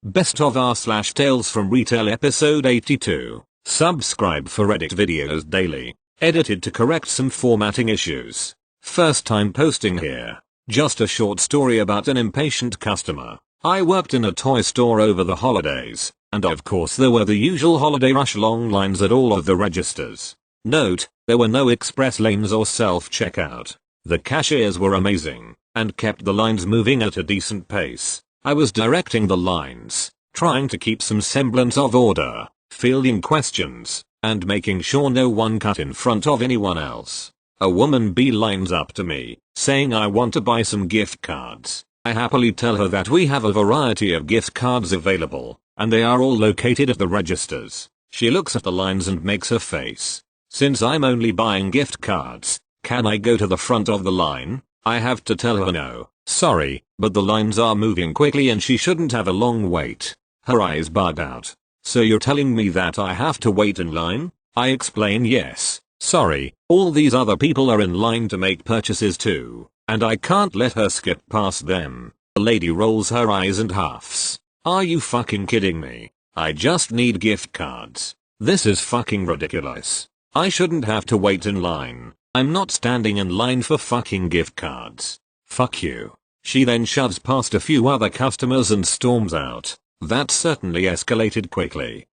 Best of r/ Tales from Retail episode 82. Subscribe for edit videos daily. Edited to correct some formatting issues. First time posting here. Just a short story about an impatient customer. I worked in a toy store over the holidays, and of course there were the usual holiday rush long lines at all of the registers. Note, there were no express lanes or self-checkout. The cashiers were amazing, and kept the lines moving at a decent pace. I was directing the lines, trying to keep some semblance of order, fielding questions, and making sure no one cut in front of anyone else. A woman beelines up to me, saying I want to buy some gift cards. I happily tell her that we have a variety of gift cards available, and they are all located at the registers. She looks at the lines and makes a face. Since I'm only buying gift cards, can I go to the front of the line? I have to tell her no, sorry, but the lines are moving quickly and she shouldn't have a long wait. Her eyes bug out. So you're telling me that I have to wait in line? I explain yes, sorry, all these other people are in line to make purchases too, and I can't let her skip past them. The lady rolls her eyes and huffs. Are you fucking kidding me? I just need gift cards. This is fucking ridiculous. I shouldn't have to wait in line. I'm not standing in line for fucking gift cards. Fuck you. She then shoves past a few other customers and storms out. That certainly escalated quickly.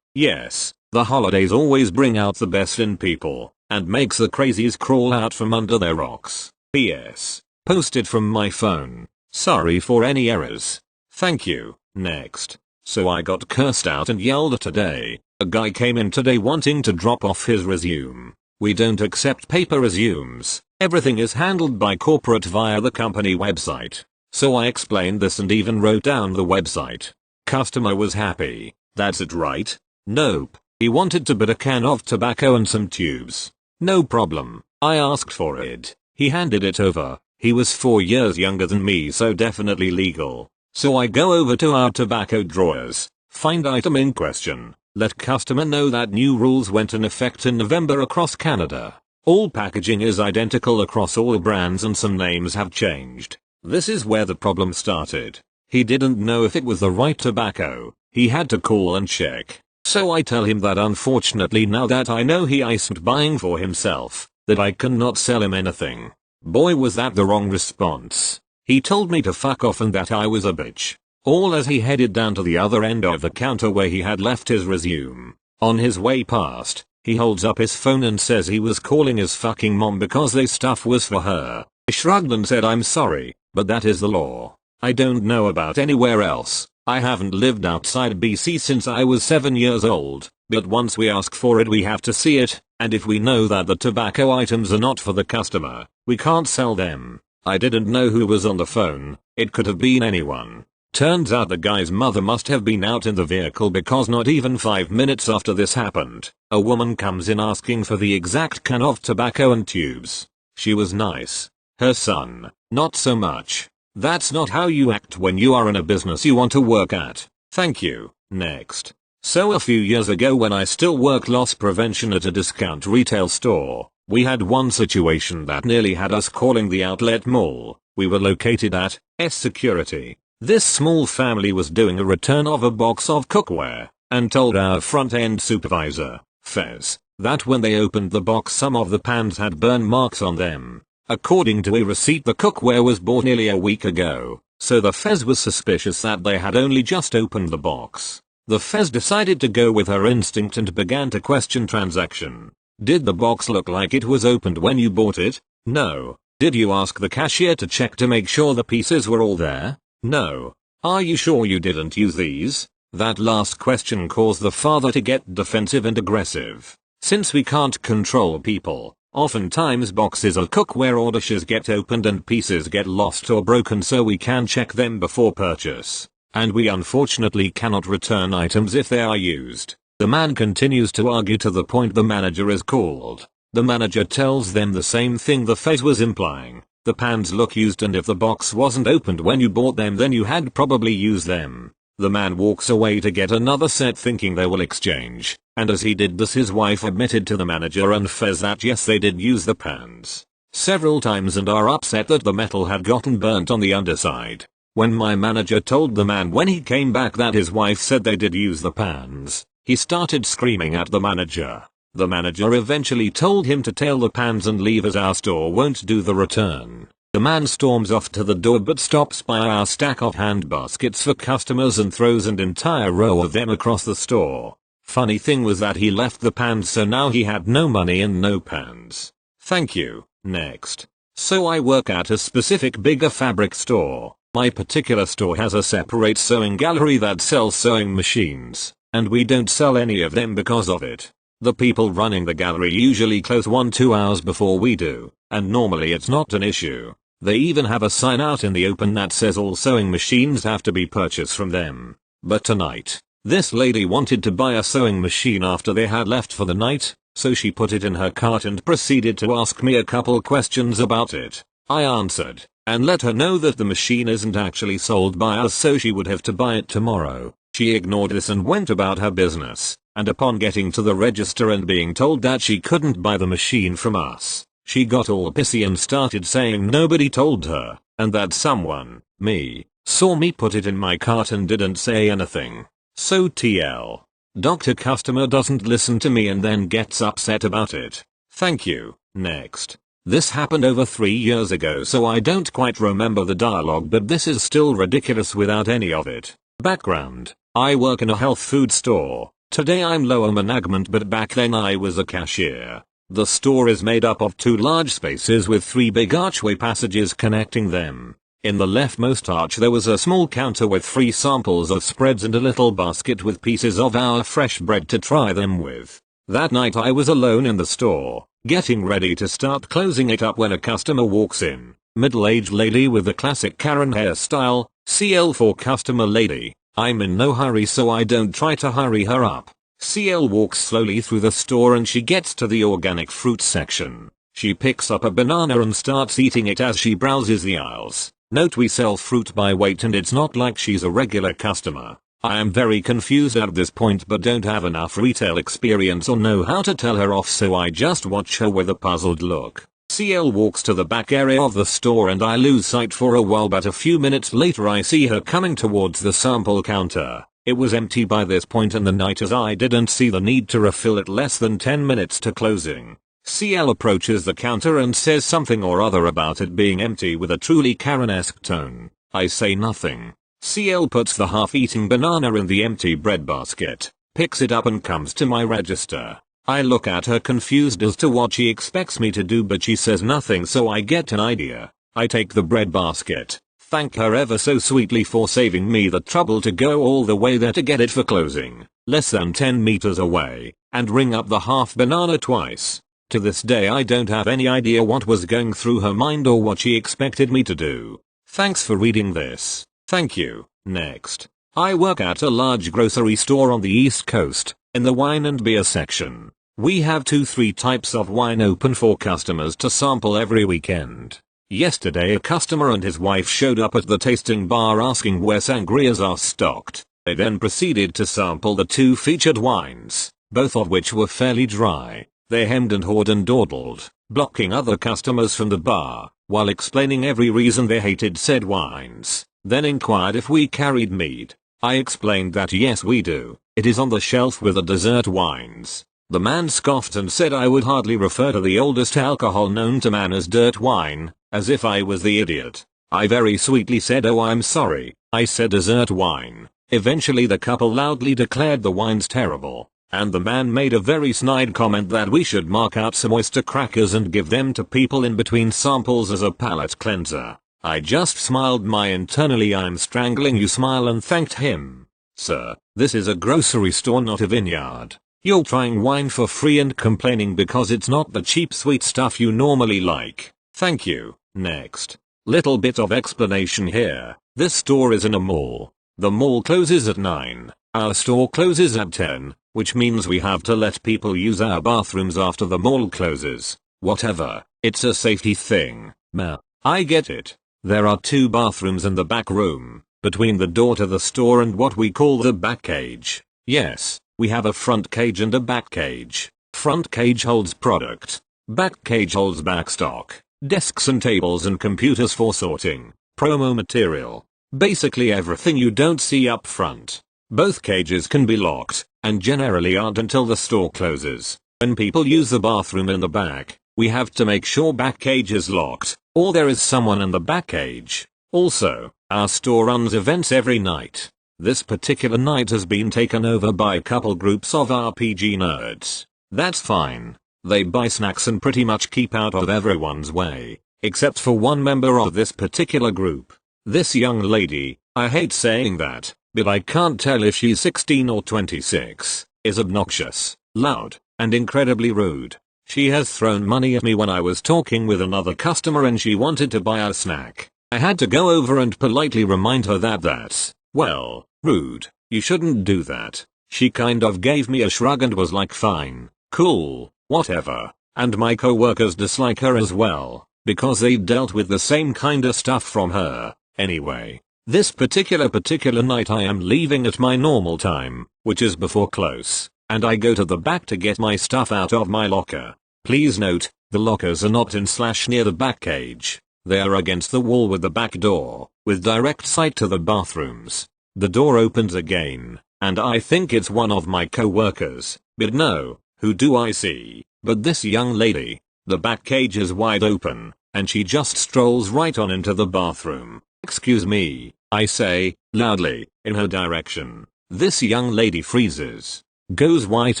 Yes, the holidays always bring out the best in people, and makes the crazies crawl out from under their rocks. P.S. Posted from my phone. Sorry for any errors. Thank you. Next. So I got cursed out and yelled at today. A guy came in today wanting to drop off his resume. We don't accept paper resumes. Everything is handled by corporate via the company website. So I explained this and even wrote down the website. Customer was happy. That's it, right? Nope. He wanted to buy a can of tobacco and some tubes. No problem. I asked for it. He handed it over. He was 4 years younger than me, so definitely legal. So I go over to our tobacco drawers, find item in question, let customer know that new rules went in effect in November across Canada. All packaging is identical across all brands and some names have changed. This is where the problem started. He didn't know if it was the right tobacco. He had to call and check. So I tell him that unfortunately, now that I know he isn't buying for himself, that I cannot sell him anything. Boy, was that the wrong response. He told me to fuck off and that I was a bitch. All as he headed down to the other end of the counter where he had left his resume. On his way past, he holds up his phone and says he was calling his fucking mom because this stuff was for her. I shrugged and said I'm sorry, but that is the law. I don't know about anywhere else. I haven't lived outside BC since I was 7 years old, but once we ask for it we have to see it, and if we know that the tobacco items are not for the customer, we can't sell them. I didn't know who was on the phone. It could have been anyone. Turns out the guy's mother must have been out in the vehicle because not even 5 minutes after this happened, a woman comes in asking for the exact can of tobacco and tubes. She was nice. Her son, not so much. That's not how you act when you are in a business you want to work at. Thank you. Next. So a few years ago when I still worked loss prevention at a discount retail store, we had one situation that nearly had us calling the outlet mall we were located at, security. This small family was doing a return of a box of cookware, and told our front-end supervisor, Fez, that when they opened the box some of the pans had burn marks on them. According to a receipt, the cookware was bought nearly a week ago, so the Fez was suspicious that they had only just opened the box. The Fez decided to go with her instinct and began to question transaction. Did the box look like it was opened when you bought it? No. Did you ask the cashier to check to make sure the pieces were all there? No. Are you sure you didn't use these? That last question caused the father to get defensive and aggressive. Since we can't control people, oftentimes boxes of cookware or dishes get opened and pieces get lost or broken, so we can check them before purchase. And we unfortunately cannot return items if they are used. The man continues to argue to the point the manager is called. The manager tells them the same thing the Fez was implying. The pans look used, and if the box wasn't opened when you bought them then you had probably used them. The man walks away to get another set thinking they will exchange, and as he did this his wife admitted to the manager and Fez that yes, they did use the pans several times and are upset that the metal had gotten burnt on the underside. When my manager told the man when he came back that his wife said they did use the pans, he started screaming at the manager. The manager eventually told him to tail the pans and leave as our store won't do the return. The man storms off to the door but stops by our stack of hand baskets for customers and throws an entire row of them across the store. Funny thing was that he left the pans, so now he had no money and no pans. Thank you. Next. So I work at a specific bigger fabric store. My particular store has a separate sewing gallery that sells sewing machines, and we don't sell any of them because of it. The people running the gallery usually close 1-2 hours before we do, and normally it's not an issue. They even have a sign out in the open that says all sewing machines have to be purchased from them. But tonight, this lady wanted to buy a sewing machine after they had left for the night, so she put it in her cart and proceeded to ask me a couple questions about it. I answered, and let her know that the machine isn't actually sold by us, so she would have to buy it tomorrow. She ignored this and went about her business, and upon getting to the register and being told that she couldn't buy the machine from us, she got all pissy and started saying nobody told her, and that someone, me, saw me put it in my cart and didn't say anything. So TL. Doctor customer doesn't listen to me and then gets upset about it. Thank you. Next. This happened over 3 years ago, so I don't quite remember the dialogue, but this is still ridiculous without any of it. Background. I work in a health food store. Today I'm lower management, but back then I was a cashier. The store is made up of 2 large spaces with 3 big archway passages connecting them. In the leftmost arch there was a small counter with free samples of spreads and a little basket with pieces of our fresh bread to try them with. That night I was alone in the store, getting ready to start closing it up when a customer walks in. Middle-aged lady with the classic Karen hairstyle, CL for customer lady. I'm in no hurry, so I don't try to hurry her up. CL walks slowly through the store and she gets to the organic fruit section. She picks up a banana and starts eating it as she browses the aisles. Note we sell fruit by weight and it's not like she's a regular customer. I am very confused at this point but don't have enough retail experience or know how to tell her off, so I just watch her with a puzzled look. CL walks to the back area of the store and I lose sight for a while, but a few minutes later I see her coming towards the sample counter. It was empty by this point in the night as I didn't see the need to refill it less than 10 minutes to closing. CL approaches the counter and says something or other about it being empty with a truly Karen-esque tone. I say nothing. CL puts the half-eaten banana in the empty bread basket, picks it up and comes to my register. I look at her confused as to what she expects me to do, but she says nothing, so I get an idea. I take the bread basket, thank her ever so sweetly for saving me the trouble to go all the way there to get it for closing, less than 10 meters away, and ring up the half banana twice. To this day I don't have any idea what was going through her mind or what she expected me to do. Thanks for reading this. Thank you. Next. I work at a large grocery store on the East Coast, in the wine and beer section. We have 2-3 types of wine open for customers to sample every weekend. Yesterday a customer and his wife showed up at the tasting bar asking where sangrias are stocked. They then proceeded to sample the 2 featured wines, both of which were fairly dry. They hemmed and hawed and dawdled, blocking other customers from the bar, while explaining every reason they hated said wines. Then inquired if we carried mead. I explained that yes we do. It is on the shelf with the dessert wines. The man scoffed and said I would hardly refer to the oldest alcohol known to man as dirt wine, as if I was the idiot. I very sweetly said, oh I'm sorry, I said dessert wine. Eventually the couple loudly declared the wine's terrible, and the man made a very snide comment that we should mark out some oyster crackers and give them to people in between samples as a palate cleanser. I just smiled my internally I'm strangling you smile and thanked him. Sir, this is a grocery store, not a vineyard. You're trying wine for free and complaining because it's not the cheap sweet stuff you normally like. Thank you. Next. Little bit of explanation here. This store is in a mall. The mall closes at 9. Our store closes at 10, which means we have to let people use our bathrooms after the mall closes. Whatever. It's a safety thing. Meh. I get it. There are 2 bathrooms in the back room, between the door to the store and what we call the back cage. Yes, we have a front cage and a back cage. Front cage holds product. Back cage holds back stock, desks and tables and computers for sorting, promo material, Basically everything you don't see up front. Both cages can be locked, and generally aren't until the store closes. When people use the bathroom in the back, we have to make sure back cage is locked, or there is someone in the back cage. Also, our store runs events every night. This particular night has been taken over by a couple groups of RPG nerds. That's fine. They buy snacks and pretty much keep out of everyone's way, except for one member of this particular group. This young lady, I hate saying that, but I can't tell if she's 16 or 26, is obnoxious, loud, and incredibly rude. She has thrown money at me when I was talking with another customer and she wanted to buy a snack. I had to go over and politely remind her that that's, well, rude. You shouldn't do that. She kind of gave me a shrug and was like, fine, cool, whatever. And my coworkers dislike her as well, because they dealt with the same kinda stuff from her. Anyway, this particular night I am leaving at my normal time, which is before close, and I go to the back to get my stuff out of my locker. Please note, the lockers are not in / near the back cage. They are against the wall with the back door, with direct sight to the bathrooms. The door opens again, and I think it's one of my coworkers, but no, who do I see but this young lady? The back cage is wide open, and she just strolls right on into the bathroom. Excuse me, I say, loudly, in her direction. This young lady freezes, goes white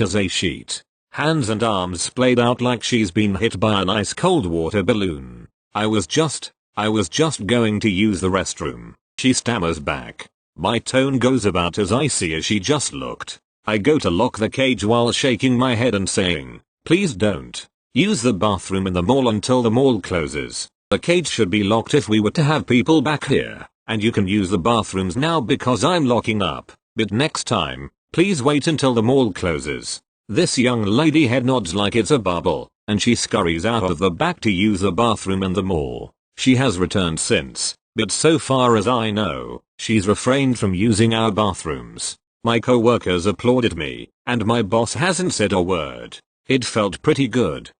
as a sheet, hands and arms splayed out like she's been hit by an ice cold water balloon. I was just going to use the restroom. She stammers back. My tone goes about as icy as she just looked. I go to lock the cage while shaking my head and saying, please don't use the bathroom in the mall until the mall closes. The cage should be locked if we were to have people back here, and you can use the bathrooms now because I'm locking up, but next time, please wait until the mall closes. This young lady head nods like it's a bubble, and she scurries out of the back to use the bathroom in the mall. She has returned since, but so far as I know, she's refrained from using our bathrooms. My coworkers applauded me, and my boss hasn't said a word. It felt pretty good.